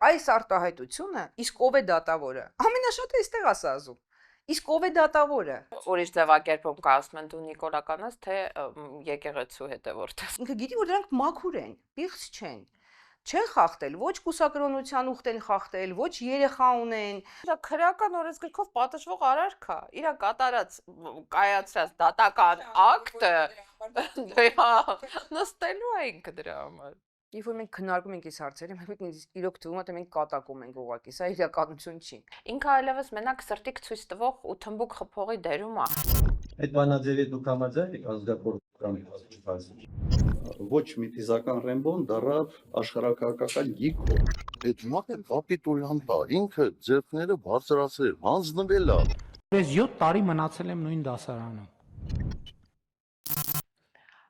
այս արտահայտությունը իսկ ով է դատավորը։ Ամենաշատը այստեղ ասա ասում։ Իսկ ով է դատավորը։ Ուրիշ ձևակերպում կասում են դու Նիկոլականաս, թե եկեղեցու հետևորդ ես։ Ինքը գիտի, որ դրանք մաքուր են, պիղծ չեն։ Չեն խախտել, ոչ կուսակրոնության ուխտ են խախտել, ոչ երեխա ունեն։ Դա քրեական օրենսգրքով պատժվող արարք է։ Իրա կատարած կայացրած դատական ակտը նստելու է ինքը դրա համար։ Երբ որ մենք քննարկում ենք այս հարցերը, մենք իրոք թվում է թե մենք կատակում ենք ուղղակի, սա իրականություն չի։ Ինքը այլևս մենակ սրտիկ ցույց տվող ու թմբուկ խփողի դերում է։ Այդ բանաձևի դուք համաձայն եք ազգակորական բաժին։ Ոչ մի ֆիզիկական Ռեմբոն դառավ աշխարհակահաղական գիգ։ Այդ մարդը կապիտուլյանտ է, ինքը ձեռքները բարձրացրել, հանձնվել է։ Ես 7 տարի մնացել եմ նույն դասարանում։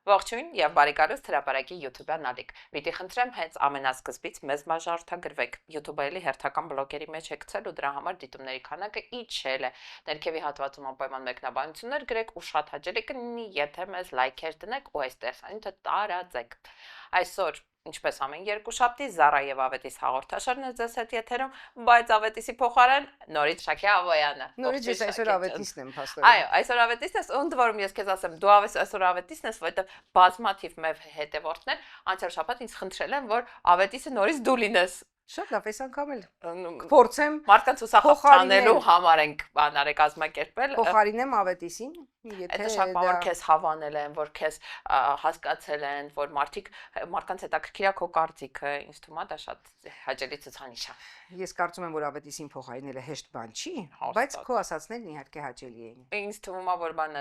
Ողջույն եւ բարի կարոս հրապարակի YouTube-յան ալիք։ Պիտի խնդրեմ հենց ամենասկզբից մեզ մաժարտագրվեք YouTube-ի հերթական բլոգերի մեջ եկցել ու դրա համար դիտումների քանակը իջել է։ Ներքևի հատվածում անպայման մեկնաբանություններ գրեք ու շատ հաճելի կլինի, եթե մեզ լայքեր դնեք ու այս տեսանյութը տարածեք։ Այսօր ինչպես ամեն երկուշաբթի Զարա եւ Ավետիս հաղորդաշարն է ձեզ հետ եթերում, բայց Ավետիսի փոխարեն նորից Շաքե Ավոյանը։ Նորից ես այսօր Ավետիսն եմ փաստորեն։ Այո, այսօր Ավետիսն ես, ընդ որում ես քեզ ասեմ, դու այսօր Ավետիսն ես, որովհետեւ բազմաթիվ մեծ հետևորդներ անցյալ շաբաթ ինձ խնդրել են, որ Ավետիսը նորից դու լինես։ Շատ լավ, այս անգամ էլ կփորձեմ մարդկանց ուսախախտանելու համար ենք բանարը կազմակերպել։ Փոխարինեմ Ավետիսին, եթե դա շատ բան քեզ հավանել են, որ քեզ հասկացել են, որ մարդկանց հետաքրքիր է քո կարծիքը, ինձ թվում է դա շատ հաճելի ցուցանիշ է։ Ես կարծում եմ, որ Ավետիսին փոխարինելը հեշտ բան չի, բայց քո ասածներն իհարկե հաճելի էին։ Ինձ թվում է, որ բանը,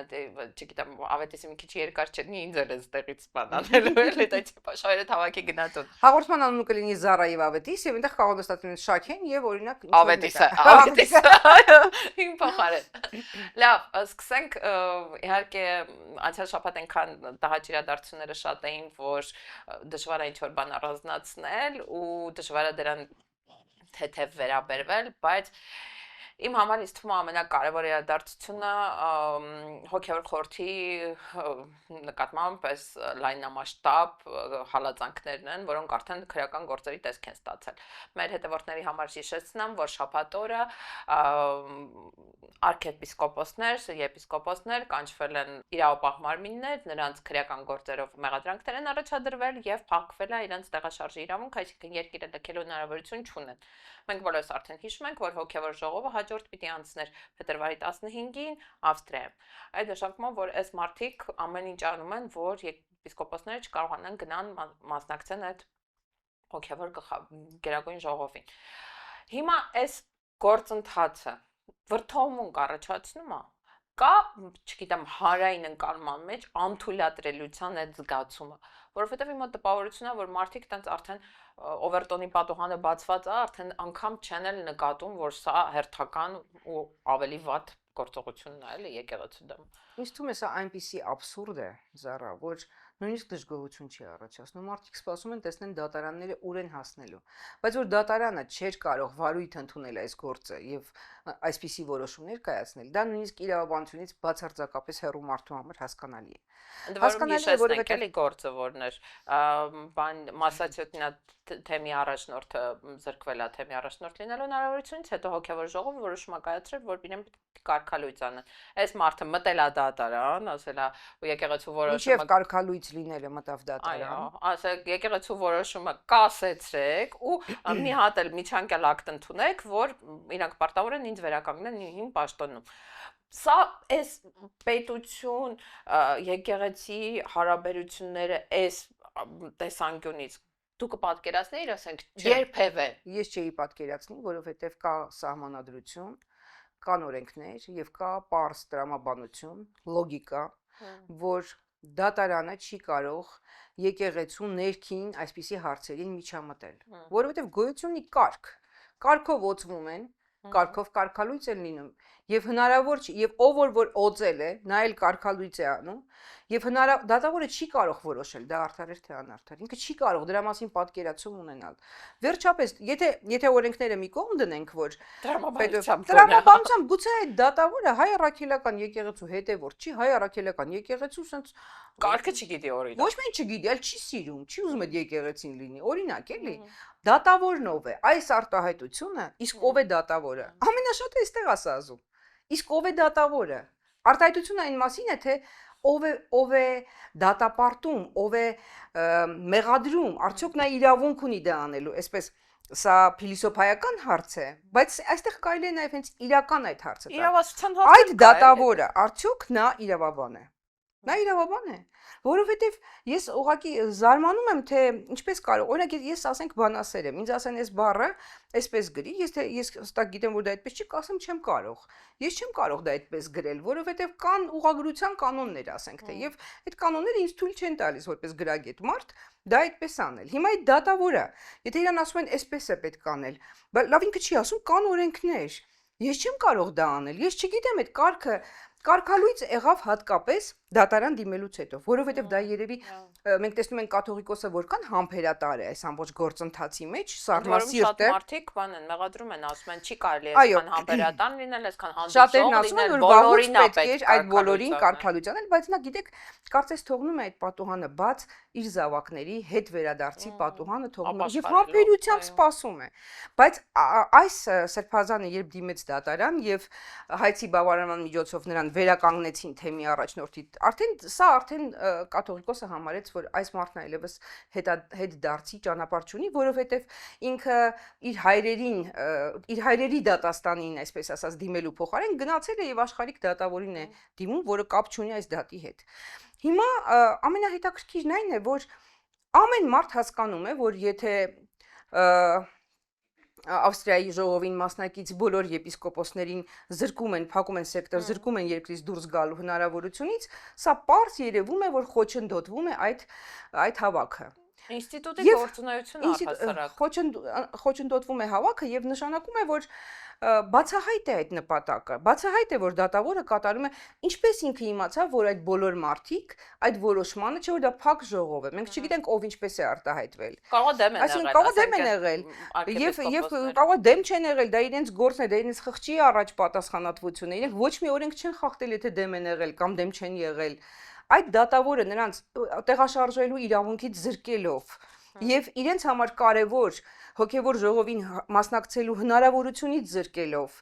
չգիտեմ, Ավետիսը մի քիչ երկար չլինի, ինձ էլ էստեղից բան անելու էլի, դա չէ, շահերը հավաքի գնացուն։ Հաղորդման անունը կլինի Զարա եւ Ավետիս, եւ այնտեղ կարող նստածին Շաքեն եւ օրինակ Ավետիսը։ Իմ փոխարեն։ Լավ, սկսենք, իհարկե անցյալ շաբաթ այնքան տհաճ իրադարձությունները շատ էին, որ դժվար է ինչ-որ բան առանձնացնել ու դժվար է դրան թեթև վերաբերվել, բայց իմ համար ինձ թվում է ամենակարևոր իրադարձությունը հոգևոր խորհրդի նկատմամբ այս լայնամասշտաբ հալածանքներն են, որոնք արդեն քրեական գործերի տեսք են ստացել։ Մեր հետևորդների համար հիշեցնեմ, որ շաբաթ օրը arczepiskopos-ներ կանչվել են իրավապահ մարմիններ, նրանց քրեական գործերով մեղադրանքներ են առաջադրվել եւ փակվել է իրենց տեղաշարժի իրավունք, այսինքն երկիրը լքելու հնարավորություն չունեն։ Մենք բոլորս արդեն հիշում ենք, որ հոգևոր ժողովը հաջորդ պիտի անցներ փետրվարի 15-ին Ավստրիայում։ Այդ նշանակում է, որ այս մարդիկ ամեն ինչ անում են, որ եպիսկոպոսները չկարողանան գնան մասնակցեն այդ հոգևոր գերագույն ժողովին։ Հիմա այս գործընթացը վրթովմուն կառաջացնում է, կա, չգիտեմ, հանրային ընկալման մեջ անթույլատրելիության այդ զգացումը, որովհետև իմ տպավորությունն է, որ մարդիկ տենց արդեն օվերտոնի պատուհանը բացված է, արդեն անգամ չեն էլ նկատում, որ սա հերթական ու ավելի վատ գործողությունն է, էլի եկեղեցու դեմ։ Ինձ թվում է սա այնպիսի абսուրդ է, Զարա, որ նույնիսկ դժգոհություն չի առաջացնում։ Մարդիկ սպասում են տեսնեն դատարանները ուր են հասնելու, բայց որ դատարանը չէր կարող վարույթ ընդունել այս գործը եւ այսպիսի որոշումներ կայացնել, դա նույնիսկ իրավաբանությունից բացարձակապես հեռու մարդու համար հասկանալի է։ Հասկանալի է, որովհետեւ էլի գործը որն էր, բան Մասաչուսեթսի թեմի առաջնորդը զրկվել է թեմի առաջնորդ լինելու հնարավորությունից, հետո հոգևոր ժողովը որոշում է կայացրել, որ իրեն կարգալույց անեն։ Այս մարդը մտել է դատարան, ասել է, ու եկեղեցու որոշումը Ինչեւ կարգալույց լինելը մտավ դատարան։ Այո, ասել եկեղեցու որոշումը կասեցրեք ու մի հատ էլ միջանկյալ ակտ ընդունեք, որ իրանք պարտավոր են ինձ վերականգնեն իմ պաշտոնում։ Սա այս պետություն, եկեղեցի հարաբերությունները այս տեսանկյունից դու կպատկերացնեիր, ասենք, երբևէ։ Ես չէի պատկերացնի, որովհետև կա սահմանադրություն, կան օրենքներ եւ կա պարզ տրամաբանություն, լոգիկա, որ դատարանը չի կարող եկեղեցու ներքին այսպիսի հարցերին միջամտել, որովհետև գոյություն ունի կարգ, կարգով օծվում են, կարգով կարգալույց են լինում եւ հնարավոր չի եւ ով որ օծել է, նա էլ կարգալույց է անում եւ դատավորը չի կարող որոշել դա արդար է թե անարդար, ինքը չի կարող դրա մասին պատկերացում ունենալ։ Վերջապես, եթե օրենքները մի կողմ դնենք, որ տրամաբանությամբ գուցե այդ դատավորը հայ առաքելական եկեղեցու հետևորդ չի, հայ առաքելական եկեղեցու sense կարգը չգիտի օրինակ։ Ոչ մեկ չգիտի, այլ չի սիրում, չի ուզում այդ եկեղեցին լինի, օրինակ էլի, Դատավորն ով է, այս արտահայտությունը, իսկ ով է դատավորը։ Ամենաշատը այստեղ ասա ասում։ Իսկ ով է դատավորը։ Արտահայտությունը այն մասին է, թե ով է դատապարտում, ով է մեղադրում, արդյոք նա իրավունք ունի դա անելու, այսպես սա փիլիսոփայական հարց է, բայց այստեղ կարելի է նաև հենց իրական այդ հարցը տալ։ Իրավասության հարցը Այդ դատավորը արդյոք նա իրավաբան է։ Նա իրավաբան է, որովհետև ես ուղղակի զարմանում եմ, թե ինչպես կարող, օրինակ ես ասենք բանասեր եմ, ինձ ասեն այս բառը այսպես գրի, ես հստակ գիտեմ, որ դա այդպես չի, կասեմ չեմ կարող։ Ես չեմ կարող դա այդպես գրել, որովհետև կան ուղղագրության կանոններ, ասենք թե, եւ այդ կանոնները ինձ թույլ չեն տալիս որպես գրագետ մարդ դա այդպես անել։ Հիմա այդ դատավորը, եթե իրան ասում են այսպես է պետք անել, բայց լավ ինքը չի ասում, կան օրենքներ։ Ես չեմ կարող դա անել։ Ես չգիտեմ այդ կարգը Կարգալույց եղավ հատկապես դատարան դիմելուց հետո, որովհետև դա երևի մենք տեսնում ենք կաթողիկոսը որքան համբերատար է այս ամբողջ գործընթացի մեջ, սառնասիրտ է։ Մարդիկ բան են մեղադրում են, ասում են չի կարելի այսքան համբերատար լինել, այսքան հանդիսող լինել, բոլորին պետք է այդ բոլորին կարգալույց անել, բայց նա գիտեք, կարծես թողնում է այդ պատուհանը բաց իր զավակների հետ վերադարձի պատուհանը թողնում է եւ համբերությամբ սպասում է։ Բայց այս սրբազանը երբ դիմեց դատարան եւ հայցի բավարարման միջոցով նրան վերականգնեցին թեմի առաջնորդի, արդեն կաթողիկոսը համարեց, որ այս մարդն այլևս հետ դարձի ճանապարհ չունի, որովհետեւ ինքը իր հայրերի դատաստանին, այսպես ասած, դիմելու փոխարեն գնացել է եւ աշխարհիկ դատավորին է դիմում, որը կապ չունի այս դատի հետ։ Հիմա ամենահետաքրքիրն այն է, որ ամեն մարդ հասկանում է, որ եթե Ավստրիայի ժողովին մասնակից բոլոր եպիսկոպոսներին զրկում են, փակում են սեկտոր, զրկում են երկրից դուրս գալու հնարավորությունից, սա պարզ երևում է, որ խոչընդոտվում է այդ հավաքը։ Ինստիտուտի գործունեությունը առհասարակ խոչընդոտվում է հավաքը եւ նշանակում է, որ բացահայտ է այդ նպատակը, բացահայտ է, որ դատավորը կատարում է, ինչպես ինքը իմացավ, որ այդ բոլոր մարդիկ այդ որոշմանը, չէ՞ որ դա փակ ժողով է, մենք չգիտենք ով ինչպես է արտահայտվել։ Կարող դեմ են եղել, եւ կարող դեմ չեն եղել, դա իրենց գործն է, դա իրենց խղճի առաջ պատասխանատվություն է, իրենք ոչ մի օրենք չեն խախտել, եթե դեմ են եղել կամ դեմ չեն եղել։ Այդ դատավորը նրանց տեղաշարժելու իրավունքից զրկելով եւ իրենց համար կարեւոր հոգեվոր ժողովին մասնակցելու հնարավորությունից զրկելով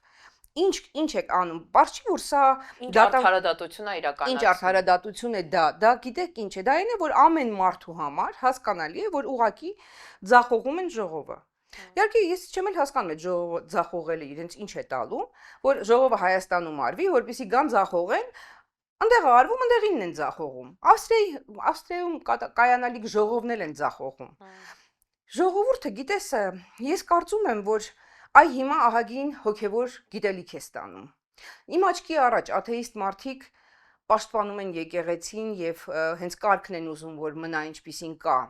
ինչ եք անում, բարձ չի որ սա արդարադատություն է իրականացնում։ Ինչ արդարադատություն է դա գիտեք ինչ է, դա այն է որ ամեն մարդու համար հասկանալի է որ ուղակի ձախողում են ժողովը։ Իհարկե ես չեմ էլ հասկանում այդ ժողովը ձախողելը իրենց ինչ է տալու, որ ժողովը Հայաստանում արվի, որպեսզի գան ձախողեն, այնտեղ արվում, այնտեղինն են ձախողում։ Ավստրիայում կայանալիք ժողովներ են ձախողում։ Ժողովուրդը, գիտես, ես կարծում եմ, որ այ հիմա ահագին հոգևոր գիտելիք է ստանում։ Իմ աչքի առաջ աթեիստ մարդիկ պաշտպանում են եկեղեցին եւ հենց կարգն են ուզում, որ մնա ինչպիսին կա։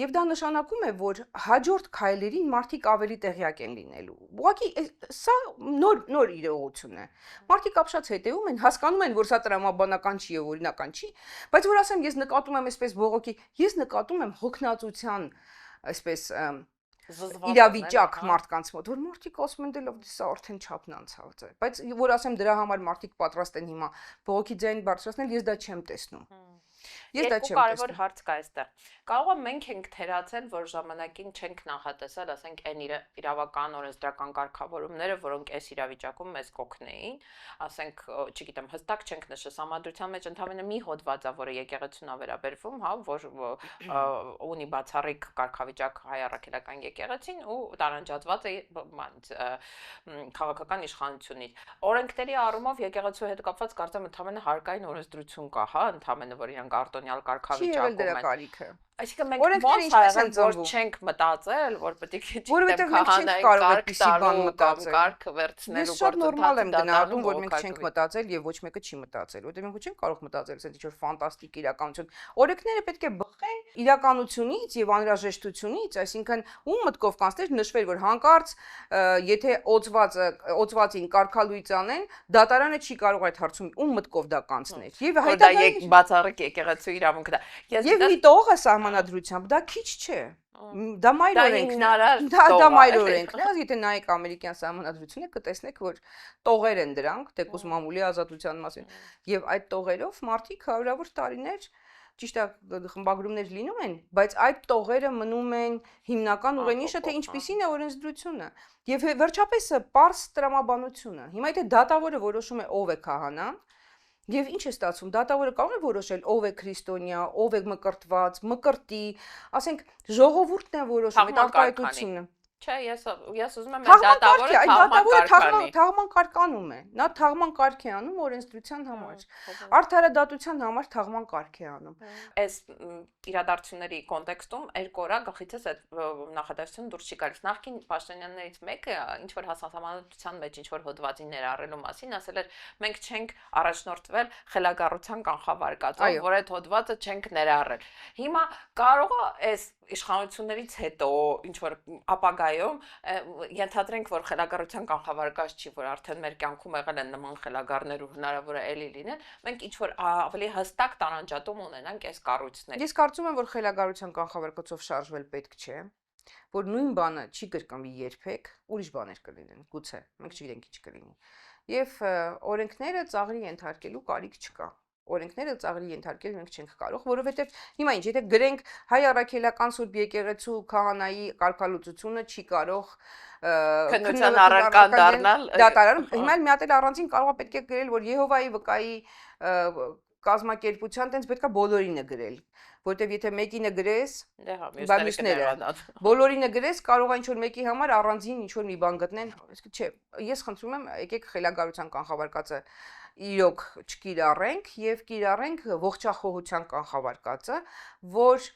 Եվ դա նշանակում է, որ հաջորդ քայլերին մարդիկ ավելի տեղյակ են լինելու։ Ուղղակի սա նոր իրողություն է։ Մարդիկ ապշած հետևում են, հասկանում են, որ սա տրամաբանական չի եւ օրինական չի, բայց որ ասեմ, ես նկատում եմ այսպես բողոքի, ես նկատում եմ հոգնածության այսպես իրավիճակ մարդկանց մոտ, որ մարդիկ ասում են դե լավ, սա արդեն չափն անցած է, բայց որ ասեմ դրա համար մարդիկ պատրաստ են հիմա բողոքի ձայն բարձրացնել, ես դա չեմ տեսնում։ Երկու կարևոր հարց կա այստեղ։ Կարող է մենք ենք թերացել, որ ժամանակին չենք նախատեսել, ասենք այն իրավական օրենսդրական կարգավորումները, որոնք այս իրավիճակում մեզ կօգնեին, ասենք, չգիտեմ, հստակ չենք նշել, համադրության մեջ ընդհանրապես մի հոդված է, որը եկեղեցուն է վերաբերվում, հա, որ ունի բացառիկ կարգավիճակ հայ առաքելական եկեղեցին ու տարանջատված է քաղաքական իշխանությունից։ Օրենքների առումով եկեղեցու հետ կապված կարծեմ ընդհանրապես հարկային օրենսդրություն կա, հա, ընդհանրապես որ իրանք արտոնյալ կարգավիճակում են։ Այսինքն մենք ոնց հայերեն որ չենք մտածել, որ պետք է որովհետև մենք չենք կարող այդպիսի բան մտածել։ Կարգը վերցնելու գործընթացը նորմալ եմ գնահատում, որ մենք չենք մտածել եւ ոչ մեկը չի մտածել, որովհետև մենք չենք կարող մտածել ասենք ինչ-որ ֆանտաստիկ իրականություն։ Օրենքները պետք է բխեն իրականությունից եւ անհրաժեշտությունից, այսինքն ում մտքով կանցներ նշվել, որ հանկարծ եթե օծվածին կարգալույծ անեն, դատարանը չի կարող այդ հարցում ում մտքով դա կանցներ։ Եվ հետագայում բացառիկ եկեղեցու իրավունք դա։ Եվ մի տողը սահմանադրությամբ դա քիչ չէ։ Դա մայր օրենքն է։ Դա մայր օրենքն է, եթե նայեք ամերիկյան սահմանադրությունը, կտեսնեք, որ տողեր են դրանք, թեկուզ մամուլի ազատության մասին։ Եվ այդ տողերով մարդիկ հարյուրավոր տարիներ ճիշտ է խմբագրումներ լինում են, բայց այդ տողերը մնում են հիմնական ուղենիշը, թե ինչպիսին է օրենսդրությունը։ Եվ վերջապես պարզ տրամաբանությունը։ Հիմա եթե դատավորը որոշում է ով է քահանան, եւ ինչ է ստացվում, դատավորը կարող է որոշել ով է քրիստոնյա, ով է մկրտված, մկրտի, ասենք ժողովուրդն է որոշում այդ արտահայտությունը։ Չէ, ես ուզում եմ դատավորը թաղման կարգանում է։ Նա թաղման կարգ է անում օրենսդրության համար։ Արդարադատության համար թաղման կարգ է անում։ Այս իրադարձությունների կոնտեքստում երկու օր գլխիցս այդ նախադասությունը դուրս չի գալիս։ Նախկին պաշտոնյաներից մեկը ինչ որ հասարակության մեջ ինչ որ հոդվածի ներառելու մասին ասել էր մենք չենք առաջնորդվել խելագարության կանխավարկածով, որ այդ հոդվածը չենք ներառել։ Հիմա կարող է այս իշխանություններից հետո ինչ որ ապագայում ենթադրենք որ խելագարության կանխավարկած չի, որ արդեն մեր կյանքում եղել են նման խելագարներ ու հնարավոր է էլի լինեն, մենք ինչ որ ավելի հստակ տարանջատում ունենանք այս կառույցների։ Ես կարծում եմ, որ խելագարության կանխավարկածով շարժվել պետք չէ, որ նույն բանը չի կրկնվի երբեք, ուրիշ բաներ կլինեն, գուցե, մենք չգիտենք ինչ կլինի։ Եվ օրենքները ծաղրի ենթարկելու կարիք չկա։ Օրենքները ծաղրի ենթարկել մենք չենք կարող, որովհետև հիմա ինչ, եթե գրենք հայ առաքելական Սուրբ եկեղեցու քահանայի կարգալուծությունը չի կարող քննության առարկա դառնալ դատարանում, հիմա էլ մի հատ էլ առանցին կարող է պետք է գրել, որ Եհովայի վկայի կազմակերպության տենց պետքա բոլորինը գրել, որտեվ եթե մեկինը գրես, բոլորինը գրես, կարող է ինչ-որ մեկի համար առանձին ինչ-որ մի բան գտնեն, չէ, ես խնդրում եմ, եկեք խելագարության կանխավարկածը իրոք չկիրառենք եւ կիրառենք ողջախոհության կանխավարկածը, որ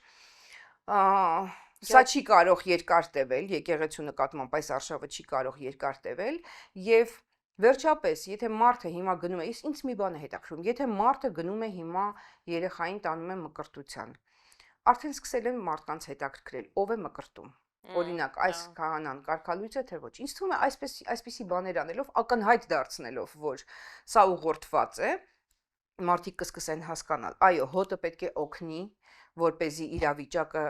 սա չի կարող երկար տևել, եկեղեցու նկատմամբ այս արշավը չի կարող երկար տևել եւ վերջապես, եթե մարդը հիմա գնում է, ինձ մի բան է հետաքրքրում, եթե մարդը գնում է հիմա երեխային տանում է մկրտության, արդեն սկսել են մարդկանց հետաքրքրել, ով է մկրտում։ Օրինակ, այս քահանան կարգալույծ է թե ոչ։ Ինձ թվում է այսպիսի բաներ անելով, ակնհայտ դարձնելով, որ սա ուղղորդված է, մարդիկ կսկսեն հասկանալ, այո, հոտը պետք է օգնի, որպեսզի իրավիճակը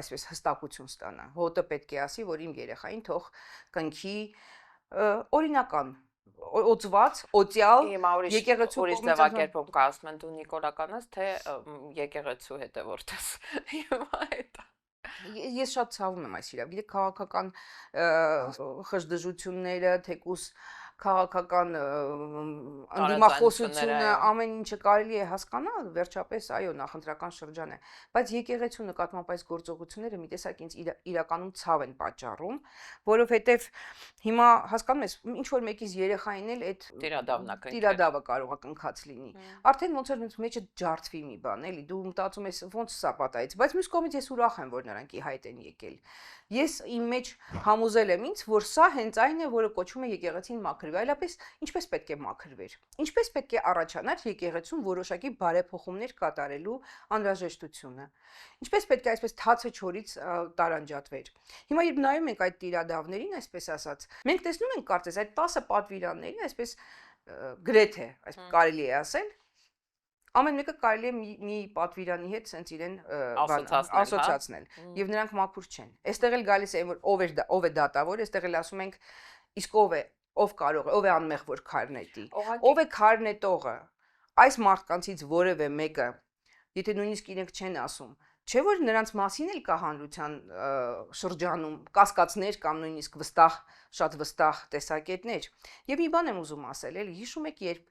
այսպես հստակություն ստանա։ Հոտը պետք է ասի, որ իմ երեխային թող կնքի օրինական օծված, օծյալ եկեղեցու ուրիշ ձևակերպում կասում են դու Նիկոլական ես, թե եկեղեցու հետևորդ ես։ Հիմա այդ Ես շատ ցավում եմ այս իրավիճակի քաղաքական խժդժությունները, թեկուս քաղաքական անդիմախոսությունը, ամեն ինչը կարելի է հասկանալ, վերջապես այո, նախընտրական շրջան է, բայց եկեղեցու նկատմամբ այս գործողությունները մի տեսակ ինձ իրականում ցավ են պատճառում, որովհետև հիմա հասկանում ես, ինչ որ մեկից երեխային էլ այդ տիրադավը կարող է կնքած լինի։ Արդեն ոնց որ մեջը ջարդվի մի բան, էլի դու մտածում ես ոնց սա պատահեց, բայց մյուս կողմից ես ուրախ եմ, որ նրանք ի հայտ են եկել։ Ես իմ մեջ համոզել եմ ինձ, որ սա հենց այն է, որը կոչվում է եկեղեցին մաքրվի, այլապես ինչպես պետք է մաքրվեր։ Ինչպես պետք է առաջանար եկեղեցուն որոշակի բարեփոխումներ կատարելու անհրաժեշտությունը։ Ինչպես պետք է այսպես թացը չորից տարանջատվեր։ Հիմա երբ նայում ենք այդ տիրադավներին, այսպես ասած, մենք տեսնում ենք կարծես այդ 10 պատվիրանների, այսպես գրեթե, այսպես կարելի է ասել, ամեն մեկը կարելի է մի պատվիրանի հետ սենց իրեն ասոցացնել եւ նրանք մաքուր չեն։ Այստեղ էլ գալիս է որ ով է դատավոր, այստեղ էլ ասում ենք իսկ ով կարող է, ով է անմեղ որ քար նետի։ Ով է քար նետողը։ Այս մարդկանցից որևէ մեկը, եթե նույնիսկ իրենք չեն ասում, չէ որ նրանց մասին էլ կա հանրության շրջանում կասկածներ կամ նույնիսկ շատ վստահ տեսակետներ։ Եվ մի բան եմ ուզում ասել, էլի հիշում եք, երբ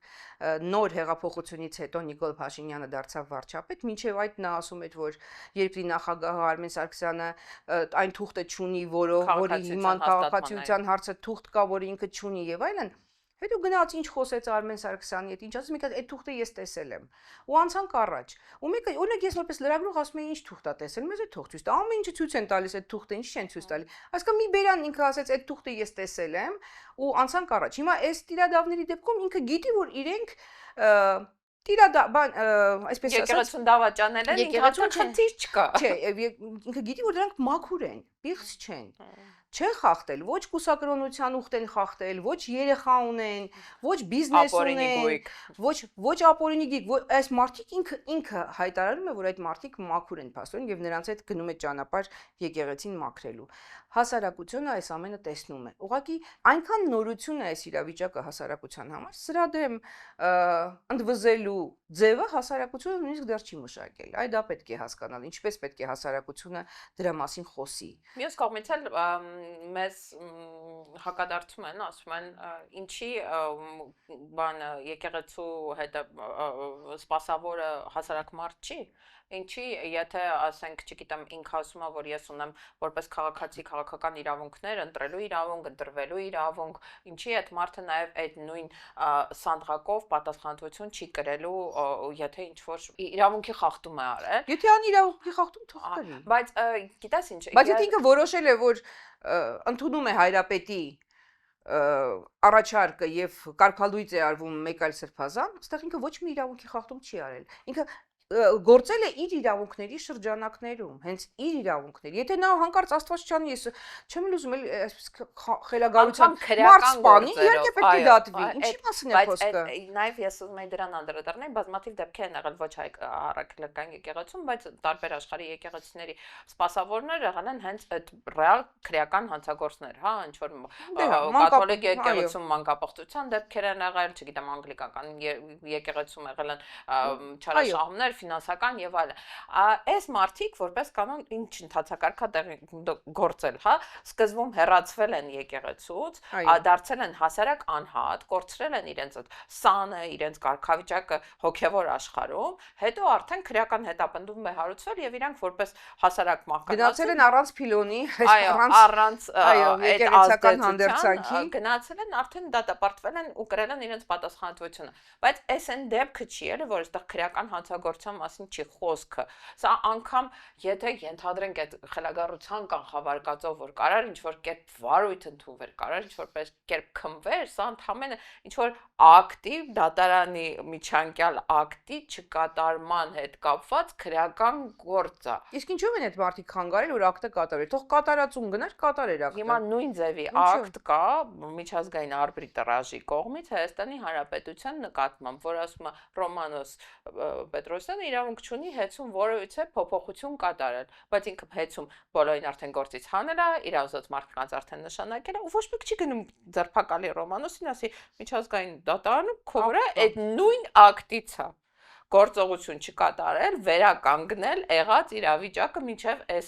նոր հեղափոխությունից հետո Նիկոլ Փաշինյանը դարձավ վարչապետ, մինչև այդ նա ասում էր, որ երկրի նախագահ Արմեն Սարգսյանը այն թուղթը չունի, որի հիման քաղաքացիության հարցը թուղթ կա, որը ինքը չունի եւ այլն։ Հետո գնաց ինչ խոսեց Արմեն Սարգսյանի հետ, ինչ ասում եք, այդ թուղթը ես տեսել եմ։ Ու անցանք առաջ։ Ու մեկը օրինակ ես որպես լրագրող ասում եմ, ինչ թուղթ է տեսել, մեզ այդ թուղթ ցույց տա, ամեն ինչը ցույց են տալիս այդ թուղթը, ինչ չեն ցույց տալի։ Այսինքն մի բերան ինքը ասեց, այդ թուղթը ես տեսել եմ, ու անցանք առաջ։ Հիմա այս տիրադավների դեպքում ինքը գիտի, որ իրենք այսպես ասած եկեղեցուն դավաճանել են, եկեղեցուն խնդիր չկա։ Չէ, ինքը գիտի, որ դրանք մաքուր են, պիղծ չեն։ չեն խախտել, ոչ կուսակրոնության ուխտ են խախտել, ոչ երեխա ունեն, ոչ բիզնես ունեն, ոչ ապօրինի գիք, այս մարդիկ ինքը հայտարարում է, որ այդ մարդիկ մաքուր են փաստորեն եւ նրանց հետ գնում է ճանապարհ եկեղեցին մաքրելու։ Հասարակությունը այս ամենը տեսնում է։ Ուղղակի այնքան նորություն է այս իրավիճակը հասարակության համար, սրա դեմ ընդվզելու ձևը հասարակությունը նույնիսկ դեռ չի մշակել։ Այ դա պետք է հասկանալ, ինչպես պետք է հասարակությունը դրա մասին խոսի։ Մյուս կողմից էլ մեզ հակադարձում են, ասում են, ինչի բանը եկեղեցու հետ սպասավորը հասարակ մարդ չի, ինչի եթե ասենք, չգիտեմ, ինքը ասում է, որ ես ունեմ որպես քաղաքացի քաղաքական իրավունքներ, ընտրելու իրավունք, ընտրվելու իրավունք, ինչի այդ մարդը նաև այդ նույն սանդղակով պատասխանատվություն չի կրելու, եթե ինչ-որ իրավունքի խախտում է արել։ Եթե ան իրավունքի խախտում թող կրի։ Բայց գիտես ինչ, բայց եթե ինքը որոշել է, որ ընդունում է հայրապետի առաջարկը եւ կարգալույծ է արվում մեկ այլ սրբազան, այստեղ ինքը ոչ մի իրավունքի խախտում չի արել։ Ինքը գործել է իր իրավունքների շրջանակներում, հենց իր իրավունքների։ Եթե նա հանկարծ Աստված չանի, ես չեմ ուզում էլ այսպես խելագարության մարդ սպանի, իհարկե պետք է դատվի։ Ինչի մասին է խոսքը։ Նաև ես ուզում եմ դրան անդրադառնալ, բազմաթիվ դեպքեր են եղել ոչ առաքելական եկեղեցում, բայց տարբեր աշխարհի եկեղեցիների սպասավորներ եղել են հենց այդ ռեալ քրեական հանցագործներ, հա, ինչ որ կաթոլիկ եկեղեցում մանկապարտության դեպքեր են եղել, չգիտեմ, անգլիկական եկեղեցում եղել են չարաշահումներ, ֆինանսական եւ այլն։ Այս մարդիկ որպես կանոն ինչ ընթացակարգ է գործել, հա, սկզբում հեռացվել են եկեղեցուց, դարձել են հասարակ անհատ, կորցրել են իրենց այդ սանը, իրենց կարգավիճակը հոգեվոր աշխարհում, հետո արդեն քրեական հետապնդում է հարուցվել եւ իրանք որպես հասարակ մարդկանց գնացել են առանց փիլոնի, առանց եկեղեցական հանդերձանքի, գնացել են արդեն դատապարտվել են ու կրել են իրենց պատասխանատվությունը։ Բայց այս այն դեպքը չի էլի, որ այստեղ քրեական հանցագործության մասին չի խոսքը։ Սա անգամ եթե ենթադրենք այդ խելագարության կանխավարկածով, որ կարար ինչ-որ կերպ վարույթ ընդունվեր, կարար ինչ-որ կերպ քմվեր, սա ընդհանրապես ինչ-որ ակտիվ դատարանի միջանկյալ ակտի չկատարման հետ կապված քրեական գործ է։ Իսկ ինչու են այդ մարդիկ խանգարել, որ ակտը կատարել։ Թող կատարածում գնար, կատարեր ակտը։ Հիմա նույն ձևի ակտ կա միջազգային արբիտրաժի կողմից Հայաստանի Հանրապետության նկատմամբ, որ ասում է Ռոմանոս Պետրոսյանը իրավունք չունի հեծում որևիցե փոփոխություն կատարել, բայց ինքը հեծում բոլորին արդեն գործից հանել է, իր ուզած մարդկանց արդեն նշանակել է, ու ոչ մեկ չի գնում ձերբակալի Ռոմանոսին, ասի միջազգային դատարանում քո վրա այդ նույն ակտից է գործողություն չկատարել, վերականգնել եղած իրավիճակը մինչև այս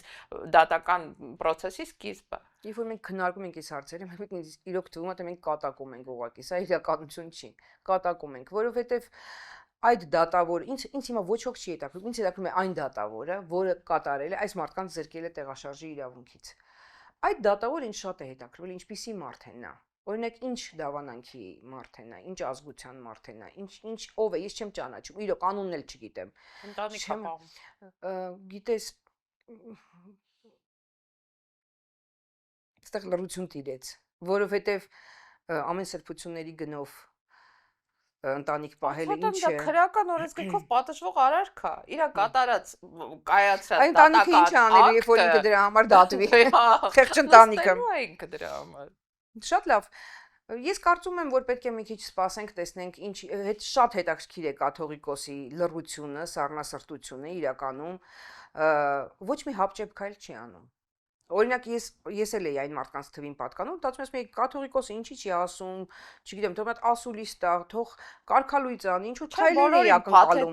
դատական process-ի սկիզբը։ Երբ որ մենք քննարկում ենք այս հարցերը, մենք իրոք թվում է, թե մենք կատակում ենք ուղղակի, սա իրականություն չի։ Կատակում ենք, որովհետև այդ դատավորը ինձ հիմա ոչ ոք չի հետաքրքրում, ինձ հետաքրքրում է այն դատավորը, որը կատարել է այս մարդկանց զրկել է տեղաշարժի իրավունքից։ Այդ դատավորը ինձ շատ է հետաքրքրել, ինչպիսի մարդ է նա։ Օրինակ ինչ դավանանքի մարդ է նա, ինչ ազգության մարդ է նա, ինչ ով է, ես չեմ ճանաչում, իրոք անունն էլ չգիտեմ։ Ընտանիք ապահովում։ Գիտես, այստեղ լռություն տիրեց, որովհետև ամեն սրբությունների գնով ընտանիք պահելը ինչ է։ Դա քրեական օրենսգրքով պատժվող արարք է։ Իրա կատարած կայացրած դատական ընտանիքը ինչ անելու, երբ որ ինքը դրա համար դատվի։ Խեղճ ընտանիքը։ Ինքը դրա համար։ Շատ լավ։ Ես կարծում եմ, որ պետք է մի քիչ սպասենք, տեսնենք ինչ շատ հետաքրքիր է կաթողիկոսի լռությունը, սառնասրտությունը իրականում ոչ մի հապճեպ քայլ չի անում։ Օրինակ ես էլ էի այն մարդկանց թվին պատկանում, մտածում եմ, կաթողիկոսը ինչի՞ չի ասում, չգիտեմ, թող այդ ասուլիստ է, թող կարգալույծ անի, ինչու քայլեր է ակնկալում։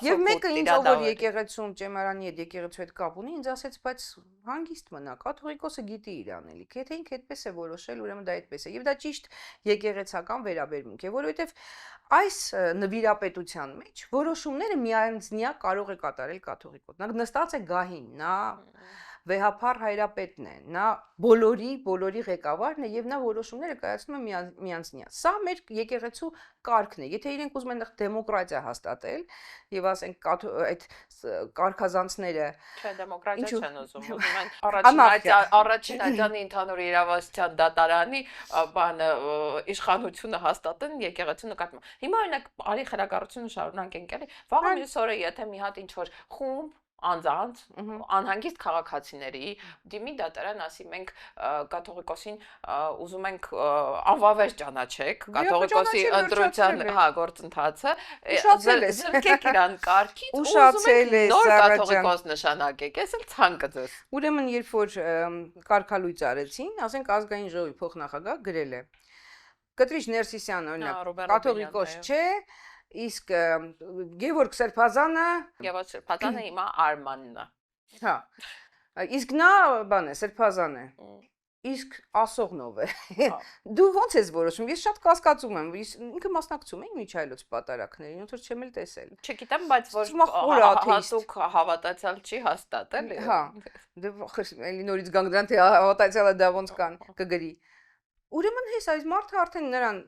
Եվ մեկը ինձ ով եկեղեցում ճեմարանի հետ եկեղեցու հետ կապ ունի, ինձ ասեց, բայց հանգիստ մնա, կաթողիկոսը գիտի իր անելիքը, եթե ինքը այդպես է որոշել, ուրեմն դա այդպես է։ Եվ դա ճիշտ եկեղեցական վերաբերմունք է, որովհետև այս նվիրապետության մեջ որոշումները միանձնյա կարող է կատարել կաթողիկոս։ Նա նստած է գահին, նա վեհափառ հայրապետն է, նա բոլորի ղեկավարն է եւ նա որոշումները կայացնում է միանձնյա։ Սա մեր եկեղեցու կարգն է։ Եթե իրենք ուզում են դեմոկրատիա հաստատել եւ ասենք այդ կարգազանցները, չէ, դեմոկրատիա չեն ուզում են առաջին ատյանի ընդհանուր իրավասության դատարանի բանը իշխանությունը հաստատեն եկեղեցու նկատմամբ։ Հիմա օրինակ արի խելագարությունը շարունակենք էլի։ Վաղը մյուս օրը եթե մի հատ ինչ որ խումբ անձանց, անհանգիստ քաղաքացիների դիմի դատարան ասի մենք կաթողիկոսին ուզում ենք անվավեր ճանաչեք, կաթողիկոսի ընտրության գործընթացը զրկեք իրան կարգից, ուզում ենք նոր կաթողիկոս նշանակեք, ես էլ ցանկը ձեզ։ Ուրեմն երբ որ կարգալույծ արեցին, ասենք ազգային ժողովի փոխնախագահ գրել է Կտրիչ Ներսիսյանը օրինակ կաթողիկոս չէ, իսկ Գևորգ Սրբազանը հիմա Արմանն է։ Հա։ Իսկ նա բան է, Սրբազան է։ Իսկ ասողն ով է։ Դու ո՞նց ես որոշում։ Ես շատ կասկածում եմ, ինքը մասնակցում է միջայլոց պատարակներին, ոնց որ չեմ էլ տեսել։ Չգիտեմ, բայց որ հատուկ հավատացյալ չի հաստատել։ Հա։ Դե էլի նորից գանք դրան թե հավատացյալը դա ոնց կան կգրի։ Ուրեմն հես այս մարդը արդեն նրան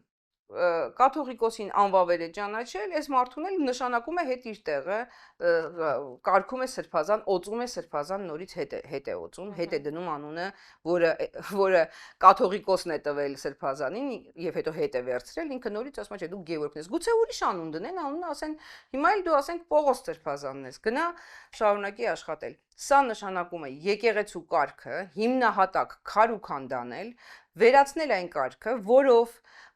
կաթողիկոսին անվավեր է ճանաչել, այս մարդուն էլ նշանակում է հետ իր տեղը, կարգում է Սրբազան, օծում է Սրբազան, նորից հետ է օծում, հետ է դնում անունը, որը կաթողիկոսն է տվել Սրբազանին եւ հետո հետ է վերցրել, ինքը նորից ասում է, չէ, դու Գևորգն ես, գուցե ուրիշ անուն դնեն, անունը ասեն, հիմա էլ դու ասենք Պողոս Սրբազանն ես, գնա շարունակի աշխատել։ Սա նշանակում է եկեղեցու կարգը հիմնահատակ քար ու քանդանել, վերացնել այն կարգը, որով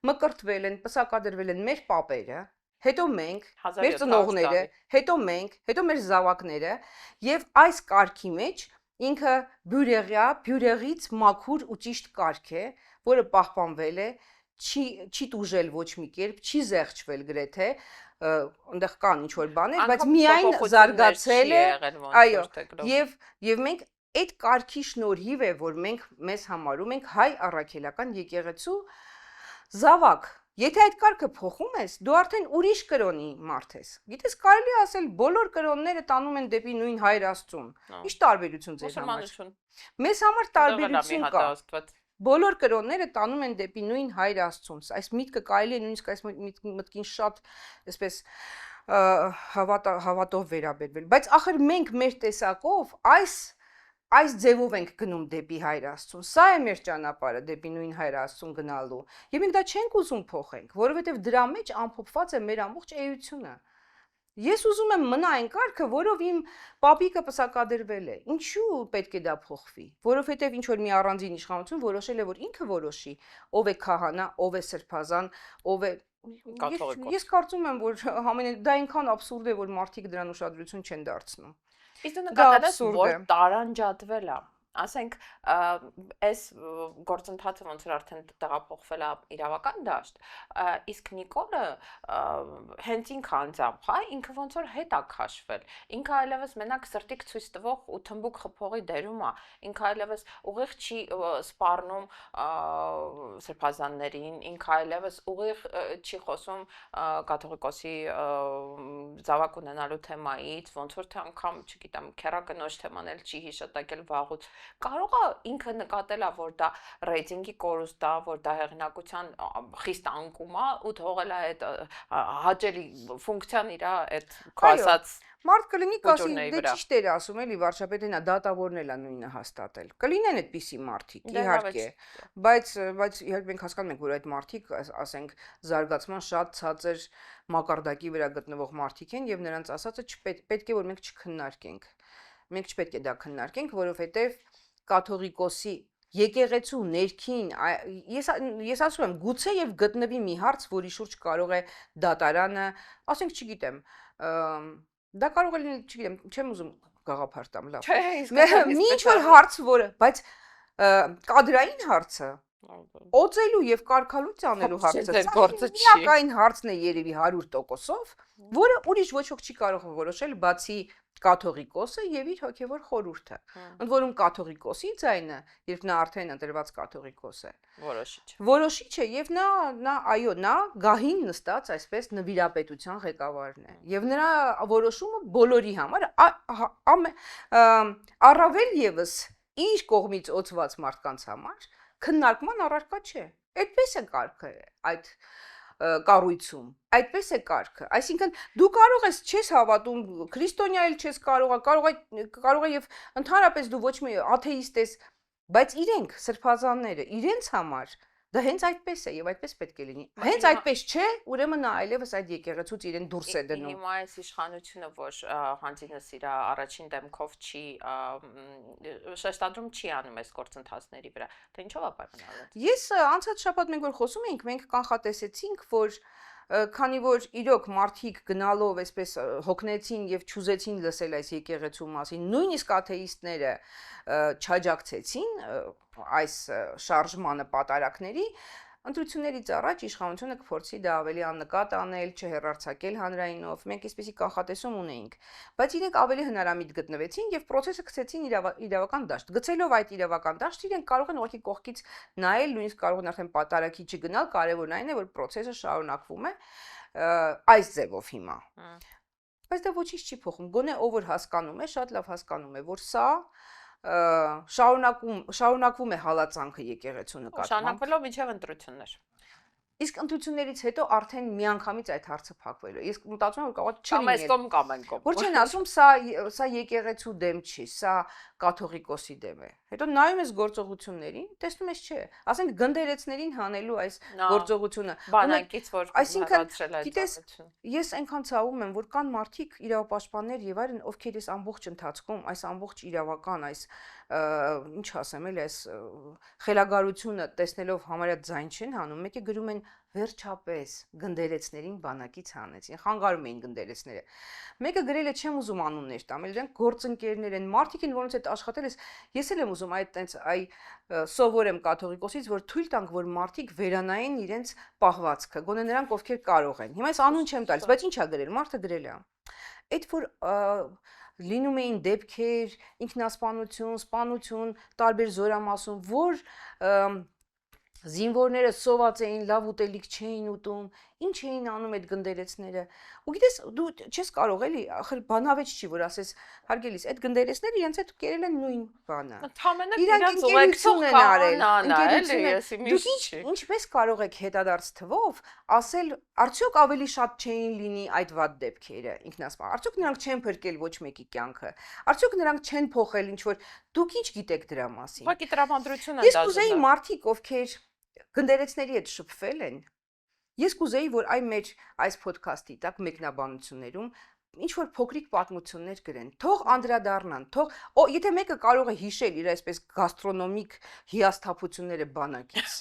մկրտվել են, պսակադրվել են մեր պապերը, հետո մենք, մեր ծնողները, հետո մենք, հետո մեր զավակները եւ այս կարգի մեջ ինքը բյուրեղից մաքուր ու ճիշտ կարգ է, որը պահպանվել է, չի տուժել ոչ մի կերպ, չի զեղչվել գրեթե, այնտեղ կան ինչ-որ բաներ, բայց միայն զարգացել է, այո, եւ մենք այդ կարգի շնորհիվ է, որ մենք մեզ համարում ենք հայ առաքելական եկեղեցու զավակ, եթե այդ կարգը փոխում ես, դու արդեն ուրիշ կրոնի մարդ ես։ Գիտես, կարելի է ասել, բոլոր կրոնները տանում են դեպի նույն Հայր Աստծուն։ Ինչ տարբերություն ձեր համար։ Մեզ համար տարբերություն կա։ Բոլոր կրոնները տանում են դեպի նույն Հայր Աստծուն։ Այս միտքը կարելի է նույնիսկ այս մտքին շատ, այսպես հավատով վերաբերվել, բայց ախր մենք մեր տեսակով այս ձևով ենք գնում դեպի Հայր Աստծուն, սա է մեր ճանապարհը դեպի նույն Հայր Աստծուն գնալու, եւ մենք դա չենք ուզում փոխենք, որովհետեւ դրա մեջ ամփոփված է մեր ամբողջ էությունը։ Ես ուզում եմ մնա այն կարգը, որով իմ պապիկը պսակադրվել է, ինչու պետք է դա փոխվի, որովհետեւ ինչ որ մի առանձին իշխանություն որոշել է, որ ինքը որոշի, ով է քահանա, ով է Սրբազան, ով է Ես կարծում եմ, որ դա այնքան աբսուրդ է, որ մարդիկ դրան ուշադրություն չեն դարձնում։ Իսկ դու նկատել ես, որ տարանջատվել է, ասենք, այս գործընթացը ոնց որ արդեն տեղափոխվել է իրավական դաշտ, իսկ Նիկոլը հենց ինքը անձամբ, հա, ինքը ոնց որ հետ է քաշվել, ինքը այլևս մենակ սրտիկ ցույց տվող ու թմբուկ խփողի դերում է, ինքը այլևս ուղիղ չի սպառնում Սրբազաններին, ինքը այլևս ուղիղ չի խոսում կաթողիկոսի զավակ ունենալու թեմայից, ոնց որ թե անգամ, չգիտեմ, քեռակնոջ թեման էլ չի հիշատակել վաղուց։ Կարող է ինքը նկատել է, որ դա ռեյտինգի կորուստ է, որ դա հեղինակության խիստ անկում է ու թողել է այդ հաճելի ֆունկցիան իր այդ քասած Մարդ կլինի կասի, դե ճիշտ էր ասում էլի վարչապետին է դատավորն էլ է նույնը հաստատել։ Կլինեն այդպիսի մարդիկ, իհարկե, բայց իհարկե մենք հասկանում ենք, որ այդ մարդիկ, ասենք, զարգացման շատ ցածր մակարդակի վրա գտնվող մարդիկ են եւ նրանց ասածը պետք է որ մենք չքննարկենք։ Մենք չպետք է դա քննարկենք, որովհետեւ կաթողիկոսի եկեղեցու ներքին ես ասում եմ գուցե եւ գտնվի մի հարց, որի շուրջ կարող է դատարանը, ասենք, չգիտեմ, դա կարող է լինել, չգիտեմ, չեմ ուզում գաղափար տամ, լավ։ Մի ինչ-որ հարց, որը, բայց կադրային հարցը, օծելու եւ կարգալույծ անելու հարցը, միակային հարցն է երևի 100%-ով, որը ուրիշ ոչ ոք չի կարող որոշել, բացի կաթողիկոսը եւ իր հոգեվոր խորհուրդը։ Ընդ որում կաթողիկոսի ձայնը, երբ նա արդեն ընտրված կաթողիկոս է, որոշիչ է եւ նա գահին նստած այսպես նվիրապետության ղեկավարն է եւ նրա որոշումը բոլորի համար առավել եւս իր կողմից օծված մարդկանց համար քննարկման առարկա չէ։ Այդպես է կարգը այդ կառույցում, այդպես է կարգը, այսինքն դու կարող ես չես հավատում, քրիստոնյա էլ չես կարող է եւ ընդհանրապես դու ոչ մի աթեիստ ես, բայց իրենք սրբազանները իրենց համար Դա հենց այդպես է եւ այդպես պետք է լինի։ Հենց այդպես չէ, ուրեմն նա այլևս այդ եկեղեցուց իրեն դուրս է դնում։ Հիմա այս իշխանությունը, որ Հանձինս իր առաջին դեմքով չի շեշտադրում չի անում այս գործընթացների վրա, դա ինչով է պայմանավորված։ Ես անցած շաբաթ մենք որ խոսում էինք, մենք կանխատեսեցինք, որ քանի որ իրոք մարդիկ գնալով այսպես հոգնեցին եւ չուզեցին լսել այս եկեղեցու մասին, նույնիսկ աթեիստները չաջակցեցին այս շարժմանը պատարակների, ընտրություններից առաջ իշխանությունը կփորձի դա ավելի աննկատ անել, չհեռարձակել հանրայինով։ Մենք այսպեսի կանխատեսում ունեինք, բայց իրենք ավելի հնարամիտ գտնվեցին եւ process-ը գցեցին իրավական դաշտ։ Գցելով այդ իրավական դաշտ, իրենք կարող են ուղղակի կողքից նայել, նույնիսկ կարող են արդեն պատարակի չգնալ, կարևորն այն է, որ process-ը շարունակվում է այս ձևով հիմա։ Բայց դա ոչինչ չի փոխում։ Գոնե ով որ հասկանում է, շատ լավ հասկանում է, որ սա շարունակվում է հալածանքը եկեղեցու նկատմամբ։ Շարունակվելով մինչև ընտրություններ։ Իսկ ընտրություններից հետո արդեն միանգամից այդ հարցը փակվելու է։ Ես մտածում եմ, որ կարող Կամ այս կողմ կամ այն կողմ։ Որ չեն ասում, սա եկեղեցու դեմ չի, սա կաթողիկոսի դեմ է։ Հետո նայում ես գործողություններին, տեսնում ես չէ, ասենք գնդերեցներին հանելու այս գործողությունը։ Բանակից որ Այսինքն, գիտես, ես այնքան ցավում եմ, որ կան մարդիկ, իրավապաշտպաններ եւ այլն, ովքեր այս ամբողջ ընթացքում, այս ամբողջ իրավական, այս ինչ ասեմ, էլի այս խելագարությունը տեսնելով համարյա ձայն չեն հանում, մեկը գրում են վերջապես գնդերեցներին բանակից հանեցին, խանգարում էին գնդերեցները։ Մեկը գրել է չեմ ուզում անուններ տամ, իրենք գործընկերներ են, մարդիկ են, որոնց հետ աշխատել ես, ես էլ եմ ուզում այդ տենց սովոր եմ կաթողիկոսից, որ թույլ տանք, որ մարդիկ վերանային իրենց պահվածքը, գոնե նրանք ովքեր կարող են։ Հիմա ես անուն չեմ տալիս, բայց ի՞նչ է գրել, մարդը գրել է։ Այդ որ լինում էին դեպքեր, ինքնասպանություն, սպանություն, տարբեր զորամասում, որ զինվորները սոված էին, լավ ուտելիք չէին ուտում, ինչ էին անում այդ գնդերեցները։ Ու գիտես, դու չես կարող էլի, ախր բանավեճ չի, որ ասես, հարգելիս, այդ գնդերեցները իրենց հետ կերել են նույն բանը։ Ընդհանրապես Իրանք ընկերություն են արել, ընկերություն։ Դուք ինչպես կարող եք հետադարձ թվով ասել, արդյոք ավելի շատ չէին լինի այդ վատ դեպքերը ինքնասպան։ Արդյոք նրանք չեն փրկել ոչ մեկի կյանքը։ Արդյոք նրանք չեն փոխել ինչ որ դուք ինչ գիտեք դրա մասին։ Ուղղակի տրամադրություն են Ես կուզեի մարդիկ, ովքեր գնդերեցների հետ շփվել են, ես կուզեի, որ այս ոդքասթի տակ մեկնաբանություններում ինչ որ փոքրիկ պատմություններ գրեն, թող անդրադառնան, եթե մեկը կարող է հիշել իր այսպես գաստրոնոմիկ հիասթափությունները բանակից,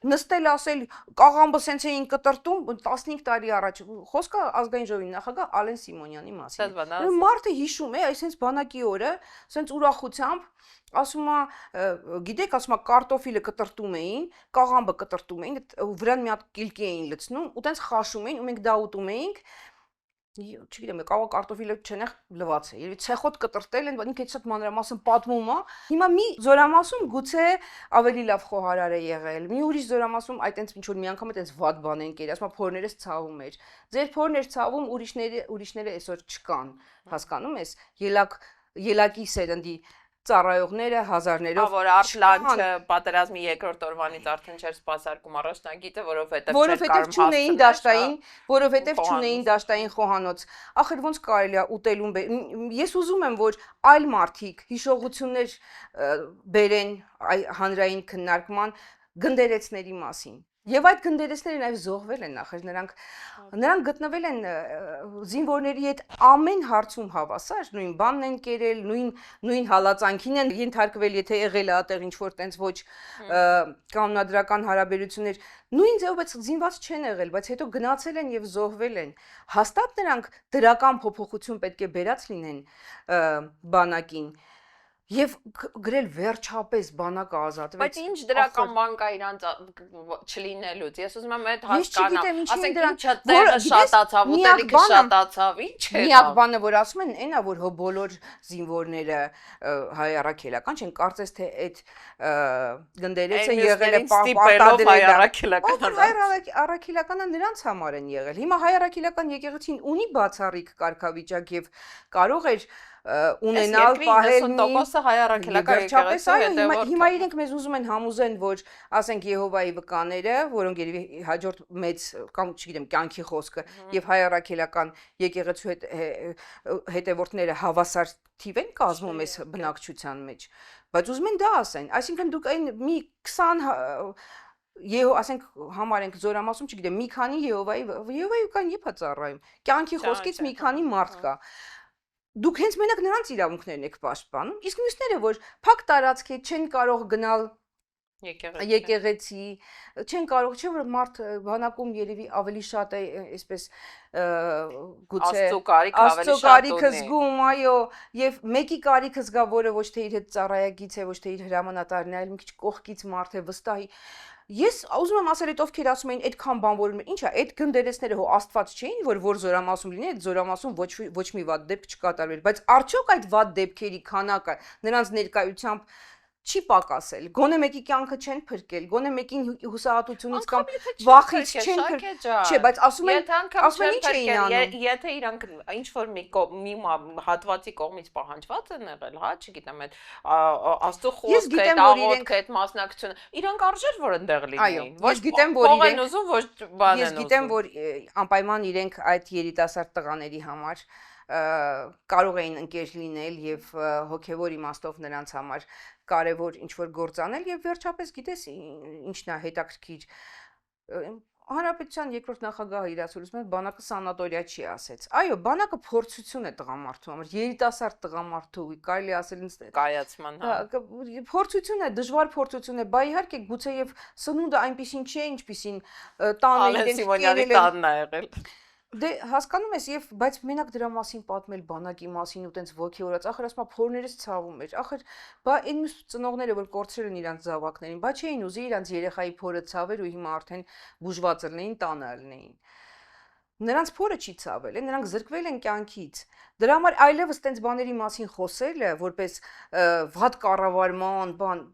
նստել ասել կաղամբը սենց էին կտրտում 15 տարի առաջ, խոսքը ազգային ժողովի նախագահ Ալեն Սիմոնյանի մասին։ Մարդը հիշում է, այսպես բանակի օրը, սենց ուրախությամբ ասում է, գիտեք, ասում է կարտոֆիլը կտրտում էին, կաղամբը կտրտում էին, վրան մի հատ կիլկի էին լցնում, ու տենց խաշում էին, ու մենք դա ուտում էինք, չգիտեմ, կարող կարտոֆիլը չնեղ լվաց է, երևի ցեխոտ կտրտել են, ինքը շատ մանրամասն պատմում է։ Հիմա մի զորամասում գուցե ավելի լավ խոհարար է եղել, մի ուրիշ զորամասում այդ տենց ինչ որ մի անգամ տենց վատ բան են կերել, ասում է փորներս ցավում էր։ Ձեր փորն էր ցավում, ուրիշները այսօր չկան, հասկանում ես, ելակի սերնդի ծառայողները հազարներով որ Արտլանչը պատերազմի երկրորդ օրվանից արդեն չէր սպասարկում առաջնագիտը, որովհետև չունեին դաշտային խոհանոց։ Ախր ոնց կարելի է ուտելուն ես ուզում եմ, որ այլ մարդիկ հիշողություններ բերեն հանրային քննարկման գնդերեցների մասին։ Եվ այդ գնդերեցները նաև զոհվել են, ախր նրանք գտնվել են զինվորների հետ ամեն հարցում հավասար, նույն բանն են կերել, նույն հալածանքին են ենթարկվել, եթե եղել է այդտեղ ինչ-որ տենց ոչ կանոնադրական հարաբերություններ, նույն ձևով բայց զինված չեն եղել, բայց հետո գնացել են եւ զոհվել են։ Հաստատ նրանք դրական փոփոխություն պետք է բերած լինեն բանակին։ Եվ գրել վերջապես բանակը ազատվեց։ Բայց ինչ դրական բան կա իրանց չլինելուց։ Ես ուզում եմ այդ հասկանամ, ասենք ինչա տեղը շատացավ, ուտելիքը շատացավ, ինչ է։ Միակ բանը, որ ասում են, այնա որ հո բոլոր զինվորները հայ առաքելական չեն, կարծես թե այդ գնդերեցը եղել է պարտադրել հայ առաքելական։ Հայ առաքելականը նրանց համար են եղել։ Հիմա հայ առաքելական եկեղեցին ունի բացառիկ կարգավիճակ եւ կարող էր ունենալ պահել 90%-ը հայ առաքելական եկեղեցու հետևորդ։ Հիմա իրենք մեզ ուզում են համոզեն, որ ասենք Եհովայի վկաները, որոնք երևի հաջորդ մեծ կամ չգիտեմ կյանքի խոսքը եւ հայ առաքելական եկեղեցու հետևորդները հավասար թիվ են կազմում այս բնակչության մեջ, բայց ուզում են դա ասեն, այսինքն դուք այն մի 20 ասենք համարենք զորամասում, չգիտեմ, մի քանի Եհովայի կան եփա ծառայում։ Կյանքի խոսքից մի քանի մարդ կա։ Դուք հենց մենակ նրանց իրավունքներն եք պաշտպանում, իսկ մյուսները, որ փակ տարածք է, չեն կարող գնալ եկեղեցի, չեն կարող, չէ՞ որ մարդ բանակում երևի ավելի շատ է, այսպես գուցե Աստծո կարիքը զգում, այո, եւ մեկի կարիքը զգա, որը ոչ թե իր հետ ծառայագից է, ոչ թե իր հրամանատարն է, այլ մի քիչ կողքից մարդ է, վստահի։ Ես ուզում եմ ասել, այդ ովքեր ասում էին այդքան բան որ ինչա, այդ գնդերեսները հո Աստված չէին, որ զորամասում լինի, այդ զորամասում ոչ մի վատ դեպք չկատարվեր, բայց արդյոք այդ վատ դեպքերի քանակը նրանց ներկայությամբ չի պակասել, գոնե մեկի կյանքը չեն փրկել, գոնե մեկին հուսահատությունից կամ վախից չեն փրկել, չէ, բայց ասում են ինչ էին անում, եթե իրանք ինչ որ մի հատվածի կողմից պահանջված են եղել, հա, չգիտեմ, այդ Աստծո խոսքը, այդ աղոթքը, այդ մասնակցությունը, իրանք արժեր որ այնտեղ լինեին, ոչ փող են ուզում, ոչ բան են ուզում։ Ես գիտեմ, որ անպայման իրենք այդ երիտասարդ տղաների համար կարող էին ընկեր լինել եւ հոգեվոր իմաստով նրանց համար կարևոր ինչ-որ գործ անել եւ վերջապես գիտես ինչն է հետաքրքիր Հանրապետության երկրորդ նախագահը իր ասուլիսում բանակը սանատորիա չի ասեց։ Այո, բանակը փորձություն է տղամարդու համար, երիտասարդ տղամարդու, կարելի ասել ինձ կայացման, հա։ Փորձություն է, դժվար փորձություն է, բա իհարկե գուցեև սնունդը այնպեսին չէ, ինչպեսին տանը տանն է եղել։ Դե հասկանում ես եւ բայց մենակ դրա մասին պատմել բանակի մասին ու տենց ոգեորած ախր ասма փորներս ցավում էր ախր բա այն մյուս ծնողները որ կորցրել են իրանց զավակներին բա չէին ուզի իրանց երեխայի փորը ցավեր ու հիմա արդեն բուժված լինեին տանը լինեին նրանց փորը չի ցավել են նրանք զրկվել են կյանքից դրա համար այլևս տենց բաների մասին խոսելը որպես վատ կառավարման բան